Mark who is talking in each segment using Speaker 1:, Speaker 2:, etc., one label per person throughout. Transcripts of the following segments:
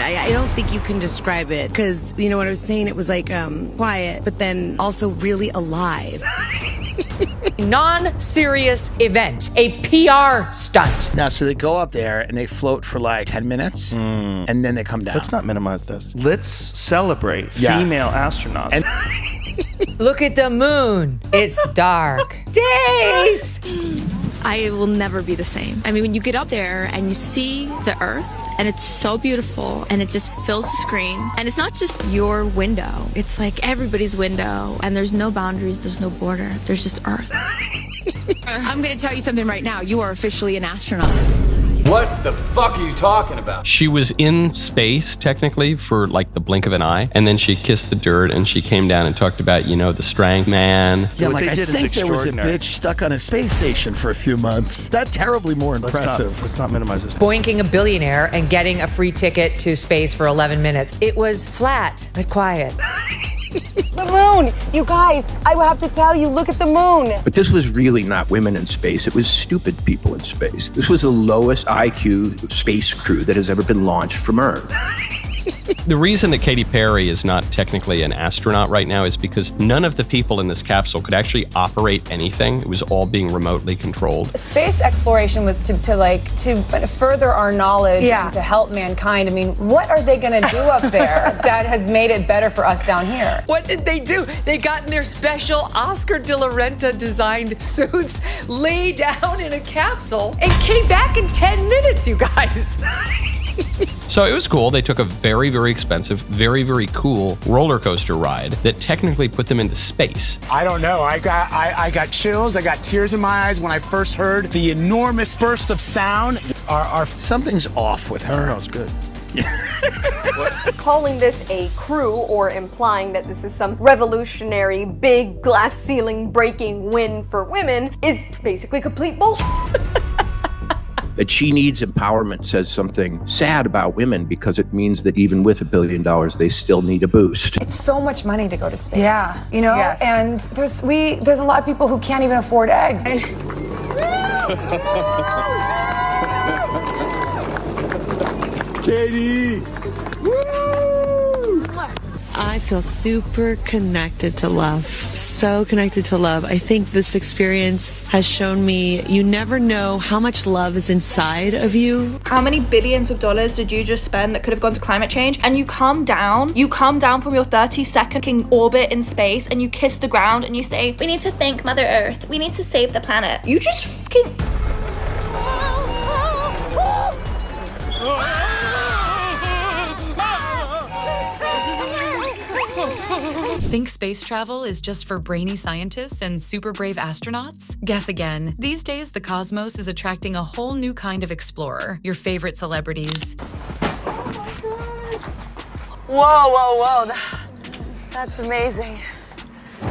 Speaker 1: I don't think you can describe it because, you know what I was saying? It was like quiet, but then also really alive.
Speaker 2: Non-serious event, a PR stunt.
Speaker 3: Now, so they go up there and they float for like 10 minutes and then they come down.
Speaker 4: Let's not minimize this. Let's celebrate female astronauts.
Speaker 3: And
Speaker 2: Look at the moon. It's dark. Days!
Speaker 5: I will never be the same. I mean, when you get up there and you see the Earth, and it's so beautiful, and it just fills the screen. And it's not just your window. It's like everybody's window, and there's no boundaries, there's no border. There's just Earth. I'm gonna tell you something right now. You are officially an astronaut.
Speaker 6: What the fuck are you talking about?
Speaker 7: She was in space, technically, for like the blink of an eye. And then she kissed the dirt and she came down and talked about, you know, the strength man.
Speaker 3: yeah,
Speaker 4: What
Speaker 3: like
Speaker 4: they
Speaker 3: I
Speaker 4: did is
Speaker 3: think there was a
Speaker 4: extraordinary.
Speaker 3: bitch stuck on a space station for a few months. That's terribly more impressive.
Speaker 4: Let's not minimize this.
Speaker 2: Boinking a billionaire and getting a free ticket to space for 11 minutes. It was flat, but quiet.
Speaker 8: The moon! You guys, I will have to tell you, look at the moon!
Speaker 9: But this was really not women in space. It was stupid people in space. This was the lowest IQ space crew that has ever been launched from Earth.
Speaker 7: The reason that Katy Perry is not technically an astronaut right now is because none of the people in this capsule could actually operate anything. It was all being remotely controlled.
Speaker 8: Space exploration was to further our knowledge and to help mankind. I mean, what are they gonna do up there that has made it better for us down here?
Speaker 2: What did they do? They got in their special Oscar de la Renta designed suits, lay down in a capsule, and came back in 10 minutes, you guys.
Speaker 7: So it was cool. They took a very, very expensive, very, very cool roller coaster ride that technically put them into space.
Speaker 10: I don't know. I got chills. I got tears in my eyes when I first heard the enormous burst of sound.
Speaker 3: Something's off with her.
Speaker 4: No, it's good.
Speaker 11: Calling this a crew or implying that this is some revolutionary big glass ceiling breaking win for women is basically complete bullshit.
Speaker 9: That she needs empowerment says something sad about women because it means that even with $1 billion, they still need a boost.
Speaker 8: It's so much money to go to space.
Speaker 1: Yeah.
Speaker 8: You know?
Speaker 1: Yes.
Speaker 8: And there's a lot of people who can't even afford eggs.
Speaker 3: Katy!
Speaker 1: I feel super connected to love. So connected to love. I think this experience has shown me you never know how much love is inside of you.
Speaker 12: How many billions of dollars did you just spend that could have gone to climate change? And you come down from your 30-second orbit in space and you kiss the ground and you say, we need to thank Mother Earth. We need to save the planet. You just fucking...
Speaker 13: Think space travel is just for brainy scientists and super brave astronauts? Guess again. These days, the cosmos is attracting a whole new kind of explorer. Your favorite celebrities.
Speaker 8: Whoa. That's amazing.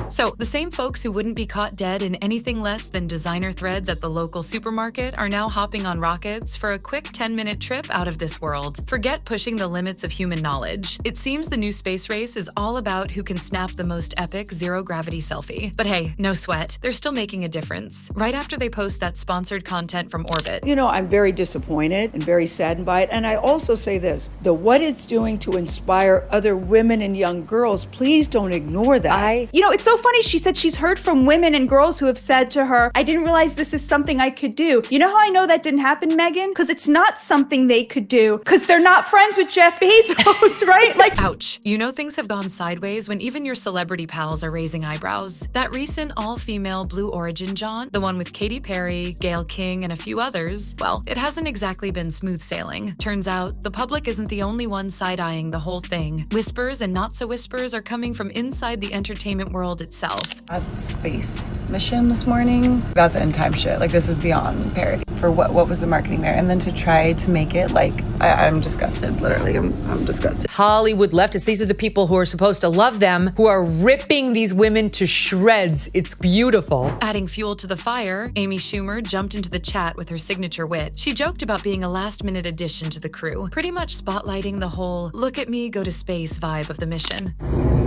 Speaker 13: So, the same folks who wouldn't be caught dead in anything less than designer threads at the local supermarket are now hopping on rockets for a quick 10-minute trip out of this world. Forget pushing the limits of human knowledge. It seems the new space race is all about who can snap the most epic zero-gravity selfie. But hey, no sweat. They're still making a difference. Right after they post that sponsored content from orbit.
Speaker 14: You know, I'm very disappointed and very saddened by it. And I also say this, what it's doing to inspire other women and young girls, please don't ignore that.
Speaker 12: You know, it's so funny. She said she's heard from women and girls who have said to her, I didn't realize this is something I could do. You know how I know that didn't happen, Megyn? Because it's not something they could do. Because they're not friends with Jeff Bezos, right? Like,
Speaker 13: ouch. You know things have gone sideways when even your celebrity pals are raising eyebrows. That recent all-female Blue Origin jaunt, the one with Katy Perry, Gayle King, and a few others, well, it hasn't exactly been smooth sailing. Turns out, the public isn't the only one side-eyeing the whole thing. Whispers and not-so-whispers are coming from inside the entertainment world itself.
Speaker 8: That space mission this morning, that's end time shit. Like, this is beyond parody for what was the marketing there. And then to try to make it like, I'm disgusted, literally, I'm disgusted.
Speaker 2: Hollywood leftists, these are the people who are supposed to love them, who are ripping these women to shreds. It's beautiful.
Speaker 13: Adding fuel to the fire, Amy Schumer jumped into the chat with her signature wit. She joked about being a last-minute addition to the crew, pretty much spotlighting the whole look at me go to space vibe of the mission.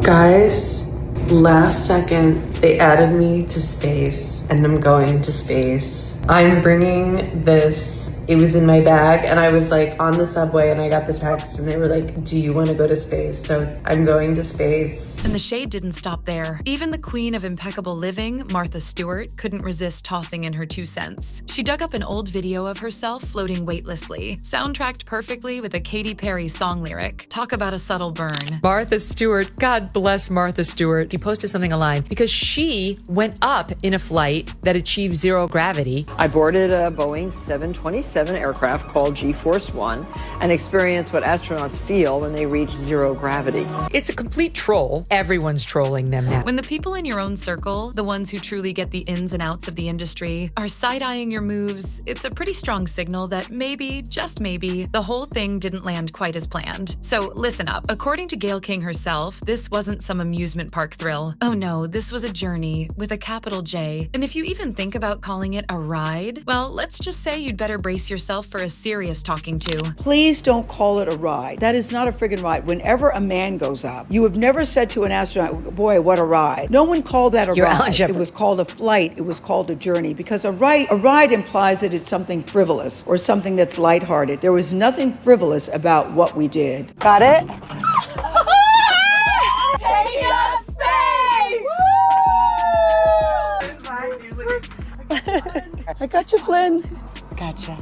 Speaker 15: Guys, last second, they added me to space, and I'm going to space. I'm bringing this It was in my bag, and I was like on the subway, and I got the text, and they were like, do you want to go to space? So I'm going to space.
Speaker 13: And the shade didn't stop there. Even the queen of impeccable living, Martha Stewart, couldn't resist tossing in her 2 cents. She dug up an old video of herself floating weightlessly, soundtracked perfectly with a Katy Perry song lyric. Talk about a subtle burn.
Speaker 2: Martha Stewart, God bless Martha Stewart. He posted something online because she went up in a flight that achieved zero gravity.
Speaker 16: I boarded a Boeing 727 aircraft called G-Force One and experienced what astronauts feel when they reach zero gravity.
Speaker 2: It's a complete troll. Everyone's trolling them now.
Speaker 13: When the people in your own circle, the ones who truly get the ins and outs of the industry, are side-eyeing your moves, it's a pretty strong signal that maybe, just maybe, the whole thing didn't land quite as planned. So listen up. According to Gayle King herself, this wasn't some amusement park thrill. Oh no, this was a journey with a capital J. And if you even think about calling it a ride, well, let's just say you'd better brace yourself for a serious talking to.
Speaker 14: Please don't call it a ride. That is not a friggin' ride. Whenever a man goes up, you have never said to an astronaut, boy, what a ride. No one called that a ride. It was called a flight. It was called a journey, because a ride implies that it's something frivolous or something that's lighthearted. There was nothing frivolous about what we did.
Speaker 8: Got it?
Speaker 11: Taking up space!
Speaker 14: I got you, Flynn.
Speaker 8: Gotcha.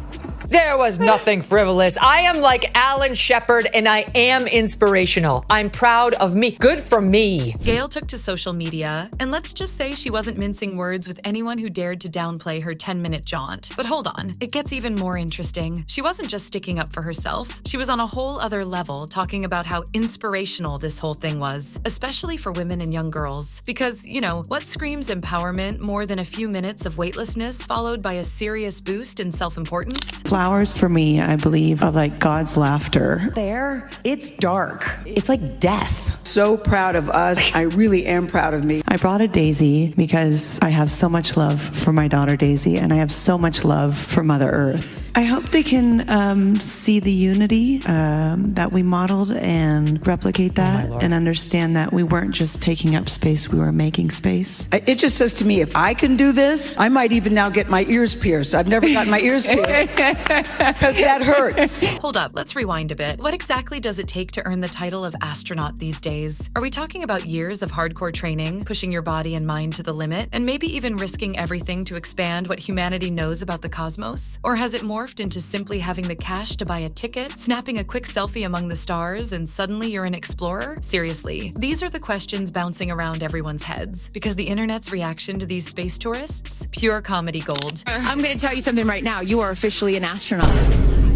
Speaker 2: There was nothing frivolous. I am like Alan Shepard, and I am inspirational. I'm proud of me. Good for me.
Speaker 13: Gayle took to social media, and let's just say she wasn't mincing words with anyone who dared to downplay her 10-minute jaunt. But hold on, it gets even more interesting. She wasn't just sticking up for herself. She was on a whole other level, talking about how inspirational this whole thing was, especially for women and young girls. Because, you know, what screams empowerment more than a few minutes of weightlessness followed by a serious boost in self-importance?
Speaker 1: Flowers for me, I believe, are like God's laughter.
Speaker 17: There, it's dark. It's like death.
Speaker 14: So proud of us. I really am proud of me.
Speaker 1: I brought a daisy because I have so much love for my daughter Daisy, and I have so much love for Mother Earth. I hope they can see the unity that we modeled and replicate that and understand that we weren't just taking up space, we were making space.
Speaker 14: It just says to me, if I can do this, I might even now get my ears pierced. I've never gotten my ears pierced because that hurts.
Speaker 13: Hold up, let's rewind a bit. What exactly does it take to earn the title of astronaut these days? Are we talking about years of hardcore training, pushing your body and mind to the limit, and maybe even risking everything to expand what humanity knows about the cosmos? Or has it morphed into simply having the cash to buy a ticket, snapping a quick selfie among the stars, and suddenly you're an explorer? Seriously, these are the questions bouncing around everyone's heads, because the internet's reaction to these space tourists? Pure comedy gold.
Speaker 5: I'm gonna tell you something right now. You are officially an astronaut.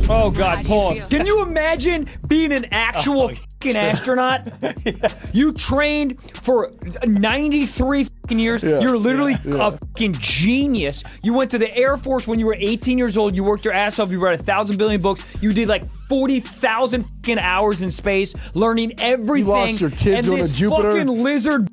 Speaker 18: Oh God, pause. Can you imagine being an actual fucking astronaut? You trained for 93 fucking years. You're literally a fucking genius. You went to the Air Force when you were 18 years old. You worked your ass off. You read 1,000 billion books. You did like 40,000 fucking hours in space, learning everything.
Speaker 19: You lost your kids
Speaker 18: and
Speaker 19: on a
Speaker 18: this
Speaker 19: Jupiter.
Speaker 18: fucking lizard.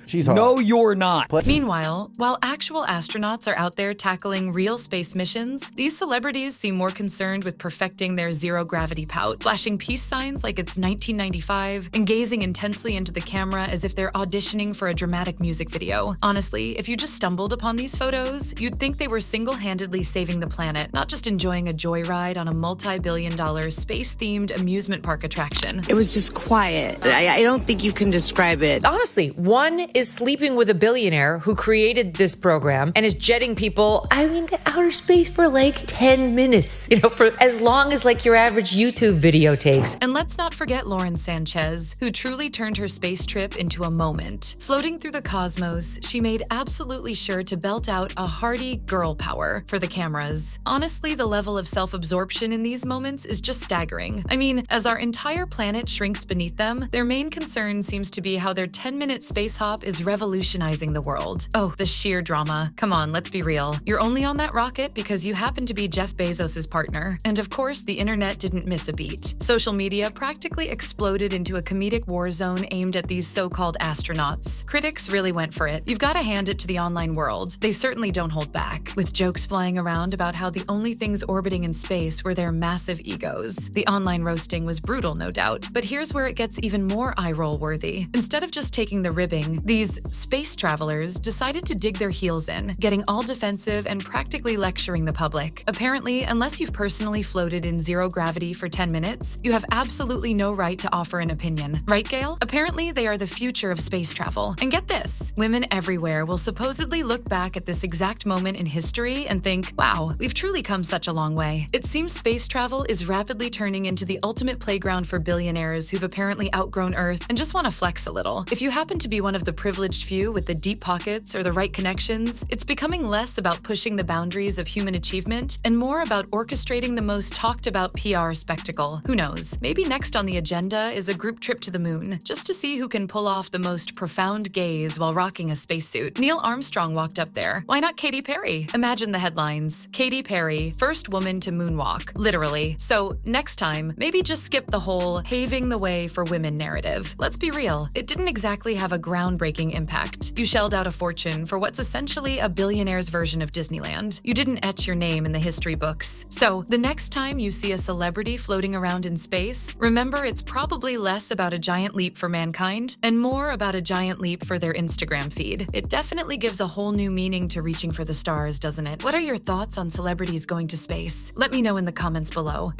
Speaker 19: She's hard.
Speaker 18: No, you're not.
Speaker 13: Meanwhile, while actual astronauts are out there tackling real space missions, these celebrities seem more concerned with perfecting their zero-gravity pout, flashing peace signs like it's 1995, and gazing intensely into the camera as if they're auditioning for a dramatic music video. Honestly, if you just stumbled upon these photos, you'd think they were single-handedly saving the planet, not just enjoying a joyride on a multi-billion-dollar space-themed amusement park attraction.
Speaker 17: It was just quiet. I don't think you can describe it.
Speaker 2: Honestly, one is sleeping with a billionaire who created this program and is jetting people, into outer space for like 10 minutes, for as long as like your average YouTube video takes.
Speaker 13: And let's not forget Lauren Sanchez, who truly turned her space trip into a moment. Floating through the cosmos, she made absolutely sure to belt out a hearty girl power for the cameras. Honestly, the level of self-absorption in these moments is just staggering. I mean, as our entire planet shrinks beneath them, their main concern seems to be how their 10-minute space hop is revolutionizing the world. Oh, the sheer drama. Come on, let's be real. You're only on that rocket because you happen to be Jeff Bezos' partner. And of course, the internet didn't miss a beat. Social media practically exploded into a comedic war zone aimed at these so-called astronauts. Critics really went for it. You've got to hand it to the online world. They certainly don't hold back, with jokes flying around about how the only things orbiting in space were their massive egos. The online roasting was brutal, no doubt, but here's where it gets even more eye-roll worthy. Instead of just taking the ribbing, the These space travelers decided to dig their heels in, getting all defensive and practically lecturing the public. Apparently, unless you've personally floated in zero gravity for 10 minutes, you have absolutely no right to offer an opinion. Right, Gail? Apparently, they are the future of space travel. And get this, women everywhere will supposedly look back at this exact moment in history and think, wow, we've truly come such a long way. It seems space travel is rapidly turning into the ultimate playground for billionaires who've apparently outgrown Earth and just want to flex a little. If you happen to be one of the privileged few with the deep pockets or the right connections, it's becoming less about pushing the boundaries of human achievement and more about orchestrating the most talked about PR spectacle. Who knows? Maybe next on the agenda is a group trip to the moon, just to see who can pull off the most profound gaze while rocking a spacesuit. Neil Armstrong walked up there. Why not Katy Perry? Imagine the headlines. Katy Perry, first woman to moonwalk. Literally. So next time, maybe just skip the whole paving the way for women narrative. Let's be real, it didn't exactly have a groundbreaking impact. You shelled out a fortune for what's essentially a billionaire's version of Disneyland. You didn't etch your name in the history books. So the next time you see a celebrity floating around in space, remember it's probably less about a giant leap for mankind and more about a giant leap for their Instagram feed. It definitely gives a whole new meaning to reaching for the stars, doesn't it? What are your thoughts on celebrities going to space? Let me know in the comments below.